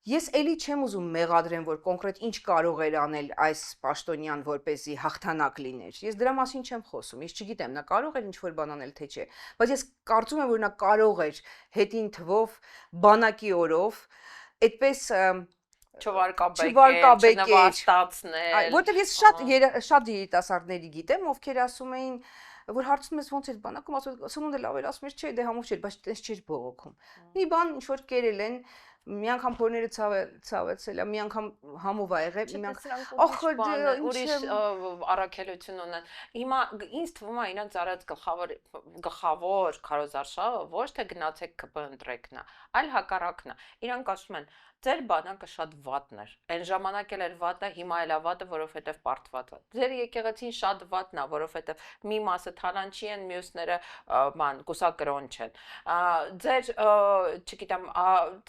Ես էլի չեմ ուզում մեղադրեմ, որ կոնկրետ ինչ կարող էր անել այս պաշտոնյան, որպեսզի հաղթանակ լիներ։ Ես դրա մասին չեմ խոսում, ես չգիտեմ, նա կարող էր ինչ-որ բան անել, թե չէ, բայց ես կարծում եմ, որ նա կարող էր հետին թվով, բանակի օրով, այդպես չվարկաբեկել, չնվաստացնել։ Որտեղ ես շատ երիտասարդների գիտեմ, ովքեր ասում էին որ հարցնում ես ոնց է բանակում, ասում սնունդը լավ էր, ասում ես չէ, դե համով չէր, բայց տես չէր բողոքում։ Մի բան ինչ որ կերել են մի անգամ փորները ցավեցել, մի անգամ համով ա եղել, մի անգամ ուրիշ առաքելություն ունեն։ Հիմա ինձ թվում է իրանց արած գլխավոր քարոզարշավը ոչ թե գնացեք ԿՊ ընտրեկն է, այլ հակառակն է։ Իրանք ասում են Ձեր բանակը շատ վատն էր։ Այն ժամանակ էլ էր վատը, հիմա էլ է վատը, որովհետև պարտված է։ Ձեր եկեղեցին շատ վատն է, որովհետև մի մասը թալանչի են, մյուսները կուսակրոնչ են։ Ձեր, չգիտեմ,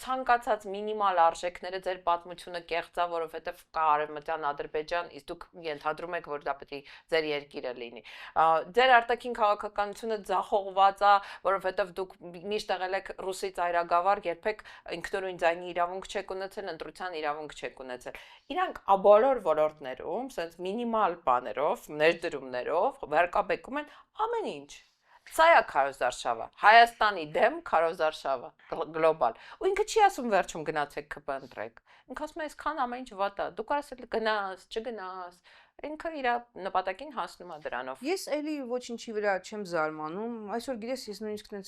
ցանկացած մինիմալ արժեքները ձեր պատմությունը կեղծ է, որովհետև կա Արևմտյան Ադրբեջան, իսկ դուք ենթադրում եք, որ դա պետք է ձեր երկիրը լինի։ Ձեր արտաքին քաղաքականությունը ձախողված է, որովհետև դուք միշտ եղել եք ռուսի ծայրագավառ, երբեք ինքնուրույն ձայնի իրավունք չեք ունեցել, ընտրության իրավունք չեք ունեցել։ Իրանք բոլոր ոլորտներում, sense մինիմալ բաներով, ներդրումներով վարկաբեկում են ամեն ինչ։ Սա է քարոզարշավը, Հայաստանի դեմ քարոզարշավը, գլոբալ։ Ու ինքը չի ասում վերջում գնացեք ԿՊ ընտրեք։ Ինքը ասում է, այսքան ամեն ինչ վատ է, դուք ասել գնաս, չգնաս։ Ինքը իր նպատակին հասնում է դրանով։ Ես էլի ոչինչի վրա չեմ զարմանում, այսօր գիտես ես նույնիսկ տենց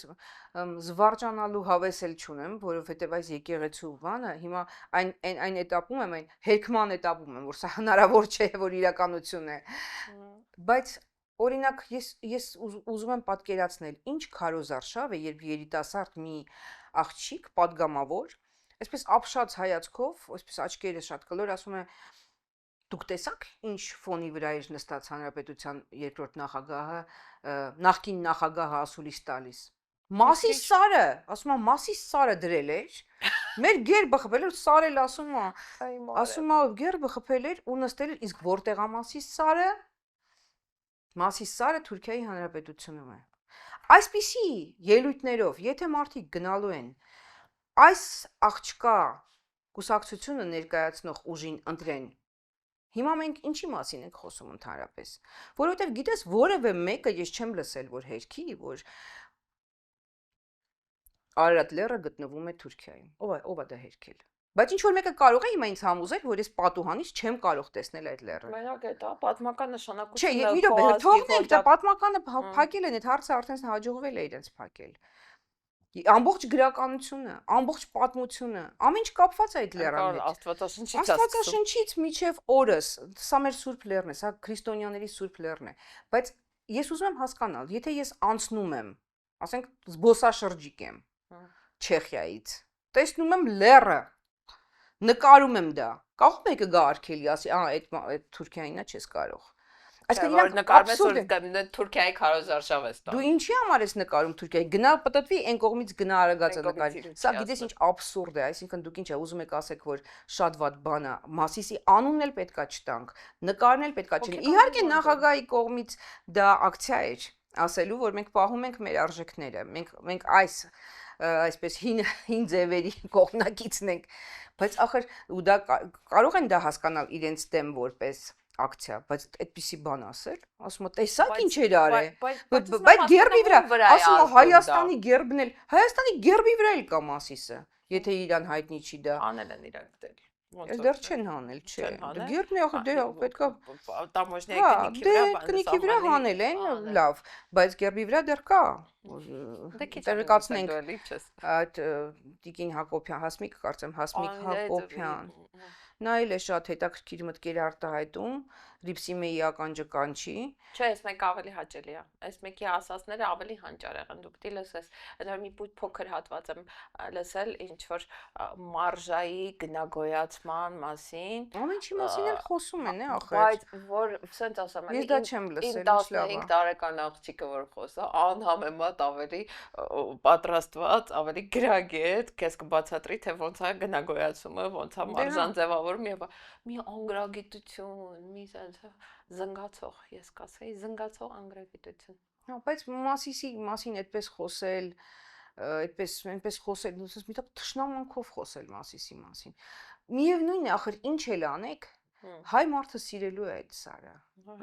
զվարճանալու հավես էլ չունեմ, որովհետև այս եկեղեցու բանը հիմա այն этаպում եմ, այն հերքման этаպում եմ, որ սա հնարավոր չէ, որ իրականություն է։ Բայց օրինակ ես ուզում եմ պատկերացնել, ինչ քարոզարշավ է, երբ երիտասարդ մի աղջիկ, падգամավոր, այսպես ապշած հայացքով, այսպես աչքերը շատ կլոր ասում է Դուք տեսաք ինչ ֆոնի վրա էր նստած Հանրապետության երկրորդ նախագահը, նախկին նախագահը ասուլիս տալիս։ Մասի սարը, ասում եմ, մասի սարը դրել էր։ Մեր գերբը խփել էր, սարել ասում է, գերբը խփել էր ու նստել էր, իսկ որտեղ է մասի սարը։ Մասի սարը Թուրքիայի Հանրապետությունում է։ Այսպիսի ելույթներով, եթե մարդիկ գնալու են այս աղջկա կուսակցությունը ներկայացնող ուժին ընտրեն Հիմա մենք ինչի մասին ենք խոսում ընդհանրապես, որովհետև գիտես որևէ մեկը ես չեմ լսել, որ հերքի, որ Արարատ լեռը գտնվում է Թուրքիայում, ով է դա հերքել, բայց ինչ որ մեկը կարող է հիմա ինձ համոզել, որ ես պատուհանից չեմ կարող տեսնել այդ լեռը։ Մենակ դա պատմական նշանակություն Չէ, մի րոպե, թողնենք, դա պատմականը փակել են, այդ հարցը արդեն հաջողվել է իրենց փակել։ Ամբողջ գրականությունը, ամբողջ պատմությունը, ամեն ինչ կապված է այդ լեռան հետ։ Աստվածաշնչից Աստվածաշնչից միջև օրս, սա մեր սուրբ լեռն է, սա քրիստոնյաների սուրբ լեռն է, բայց ես ուզում եմ հասկանալ, եթե ես անցնում եմ, ասենք զբոսաշրջիկ եմ Չեխիայից, տեսնում եմ լեռը, նկարում եմ դա, կարող եք գա արգելի ասի, այդ Թուրքիայինա չես կարող։ Այսինքն իրանք նկարում ես Թուրքիայի քարոզարշավ ես տա։ Դու ինչի համար ես նկարում Թուրքիայի, գնա պատտվի այն կողմից գնա արագածը նկարի։ Սա գիտես ինչ աբսուրդ է, այսինքն դուք ինչ է ուզում եք ասեք, որ շատ վատ բան է, Մասիսի անունն էլ պետքա չտանք, նկարն էլ պետքա չնի։ Իհարկե նախագահի կողմից դա ակցիա էր, ասելու, որ մենք պահում ենք մեր արժեքները, մենք այսպես հին ձևերի կողմնակիցն ենք, բայց ախր ու դա կարող են դա հասկանալ իրենց դեմ որպես ակցիա, բայց այդպիսի բան ասել, ասում եմ, տեսակ ինչ էր արել, բայց գերբի վրա, ասում եմ Հայաստանի գերբն էլ, Հայաստանի գերբի վրա էլ կա Մասիսը, եթե իրան հայտնի չի դա։ Անել են իրանք դել։ Դեռ չեն հանել, չէ։ Գերբն է, ախր դե պետքա տամոժնյայի կնիքի վրա հանել են, լավ, բայց գերբի վրա դեռ կա։ Տեղեկացնենք այդ Տիկին Հակոբյան, Հասմիկ, կարծեմ Հասմիկ Հակոբյան։ Նա էլ է շատ հետաքրքիր մտքեր արտահայտում, Ռիփսիմեի ականջկանչի։ Չէ, այս մեկը ավելի հաճելի է։ Այս մեկի ասածները ավելի հանճարեղ են, դու պետք է լսես։ Դա մի փոքր հատված եմ լսել, ինչ որ մարժայի գնագոյացման մասին։ Ամենի մասին էլ խոսում են, ախր։ Բայց որ սենց ասեմ, ես դա չեմ լսել, իմ 15 տարեկան աղջիկը որ խոսա, անհամեմատ ավելի պատրաստված, ավելի գրագետ, քեզ կբացատրի, թե ոնց է գնագոյացումը, ոնց է մարժան ձևավորում եւ մի անգրագիտություն, մի զնգացող, ես կասեի, զնգացող անգրագիտություն։ Հա, բայց Մասիսի մասին այդպես խոսել, այնպես խոսել, ոնց մի տակ թշնամանքով խոսել Մասիսի մասին։ Միևնույնն է, ախր ինչ էլ անեք, հայ մարդը սիրելու է այդ սարը։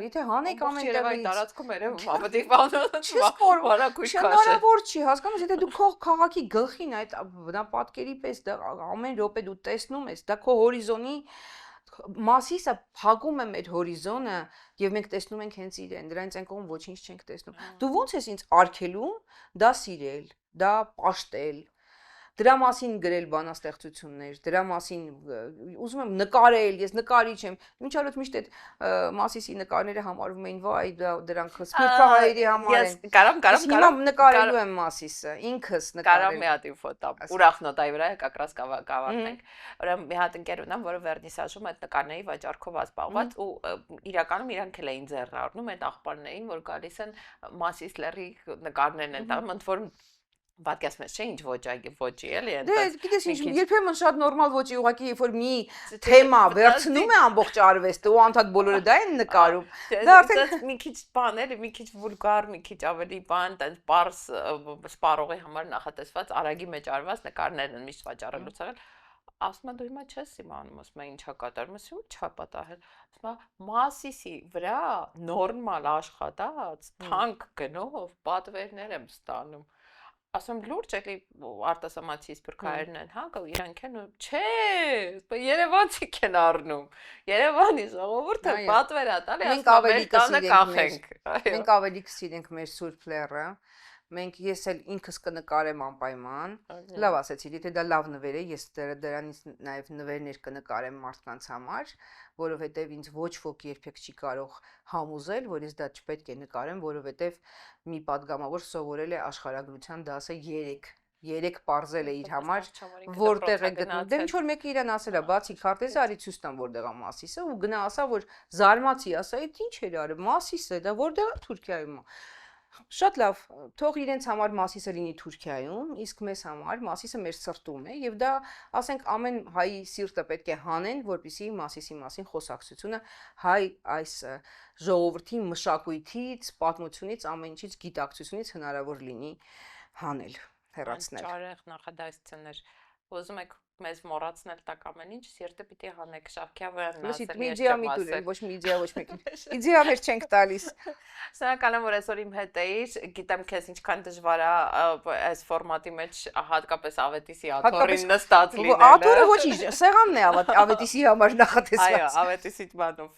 Եթե հանեք ամեն տեղից տարածքում երևում ավելի բանոց, հնարավոր չի, հասկանու՞մ, եթե դու քո քաղաքի գլխին այդ բնապատկերի պես ամեն րոպե դու տեսնում ես, դա քո հորիզոնի Մասիսը փակում է մեր հորիզոնը եւ մենք տեսնում ենք հենց իրեն, դրանից այն կողմ ոչինչ չենք տեսնում։ Դու ոնց ես ինձ արգելում դա սիրել, դա պաշտել, դրա մասին գրել բանաստեղծություններ, դրա մասին ուզում եմ նկարել, ես նկարիչ եմ։ Մինչ օրս միշտ այդ Մասիսի նկարները համարվում էին, վայ, դրանք սփյուռքահայերի համար են։ Ես կարամ նկարելու եմ Մասիսը, ինքս կարամ նկարել։ մի հատ ֆոտո, ուրախ նոտայի վրա как раз կավարտենք։ Ուրեմն մի հատ ընկեր ունեմ, որը վերնիսաժում այդ նկարների վաճառքով զբաղված ու իրականում իրանք էլ էին ձեռն առնում այդ աղբաններին, որ գալիս են Մասիս լեռի նկարներն են տալում, ընդ որում Պատկասում ես, չէ՞ ինչ ոճի, էլի այն։ Դե, գիտես ինչ, երբեմն շատ նորմալ ոճի, ուղղակի երբ որ մի թեմա վերցնում է ամբողջ արվեստը ու անդադ բոլորը դա են նկարում։ Դա արդեն մի քիչ բան էլի, մի քիչ վուլգար, մի քիչ ավելի բան, տենց պարս սպառողի համար նախատեսված արագի մեջ արված նկարներն են միշտ վաճառելուց եղել։ Ասում եմ դու հիմա չես իմանում, ասում եմ ինչա կատարում, ասում եմ չա պատահել։ Ասում եմ Մասիսի վրա նորմալ աշխատած թանկ գնով պատվերներ եմ ստանում։ Ասում լուրջ էլի արտասահմանցի սփյուռքահայերն են, հա, իրանք են ու չէ, երևանցիք են առնում։ Երևանի ժողովուրդը պատվեր է տալի, մենք ավելի կսիրենք մեր սուրբ լեռը։ Մենք ես էլ ինքս կնկարեմ անպայման։ Լավ ասեցիր, եթե դա լավ նվեր է, ես դրանից նաև նվերներ կնկարեմ մարդկանց համար, որովհետև ինձ ոչ ոք երբեք չի կարող համոզել, որ ես դա չպետք է նկարեմ, որովհետև մի падգամավոր սովորել է աշխարհագրության դասը 3 պարզել է իր համար, որտեղ է գտնում։ Դե ինչ որ մեկը իրան ասել է, բացի քարտեզը արի ցույց տամ որտեղ է Մասիսը ու գնա ասա, որ զարմացի, ասա, այդ ինչ էր արել, Մասիսը, դա որտեղ է Թուրքիայում։ Շատ լավ, թող իրենց համար Մասիսը լինի Թուրքիայում, իսկ մեզ համար Մասիսը մեր սրտում է եւ դա, ասենք, ամեն հայի սիրտը պետք է հանեն, որպեսզի Մասիսի մասին խոսակցությունը հայ այս ժողովրդի մշակույթից, պատմությունից, ամեն ինչից գիտակցությունից հնարավոր լինի հանել, հեռացնել։ Ճարեղ նախադասություններ։ Ուզում եք մեզ մոռացնել տակ ամեն ինչ, սիրտը պիտի հանեք Շահքյավյանն Լսի, ասել, ես մեդիա չեմ միտուր, ասել։ ոչ մեդիա, ոչ մեկին։ Իդեաներ չենք տալիս։ Շնորհակալ եմ, որ այսօր իմ հետ էիր, գիտեմ քեզ ինչքան դժվար է այս ֆորմատի մեջ հատկապես Ավետիսի աթոռին նստած լինելը։ Աթոռը ոչինչ, սեղանն է Ավետիսի համար նախատեսված։ Այո, Ավետիսի բանով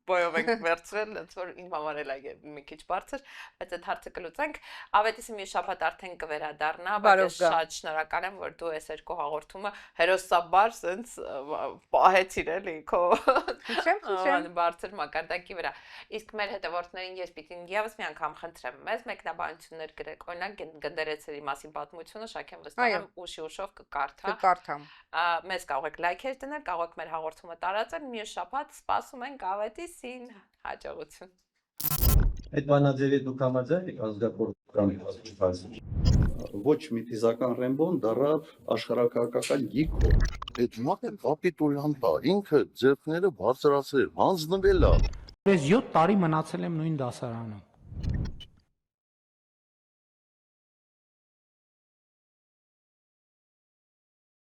բոյով ենք վերցրել, ոնց որ իմ համար էլ է մի քիչ բարձր, բայց այդ հարցը կլուծենք։ Ավետիսը մի շաբաթ արդեն կվերադառնա, բայց շատ շնորհակալ եմ, որ դու այս երկու հաղորդումը հերոսաբար սենց պահեցիր էլի քո բարձր մակարդակի վրա։ Իսկ մեր հետևորդներին ես պիտի եւս մի անգամ խնդրեմ, մեզ մեկնաբանություններ գրեք, օրինակ գնդերեցերի մասին պատմությունը Շաքեն վստահ եմ ուշով կկարդա։ Կկարդամ։ Մեզ կարող եք լայքեր դնել, կարող եք մեր հաղորդումը տարածել, մյուս շաբաթ սպասում ենք Ավետիսին, հաջողություն։ Այդ բանաձևի դուք համաձայն եք ազգակործկանի հասցեին։ Ոչ միտիզական Ռեմբոն դառավ աշխարհակահաղական գիգ։ Այդ մարդը կապիտուլյանտ է, ինքը ձեռքները բարձրացրել, հանձնվել է։ Ես 7 տարի մնացել եմ նույն դասարանում։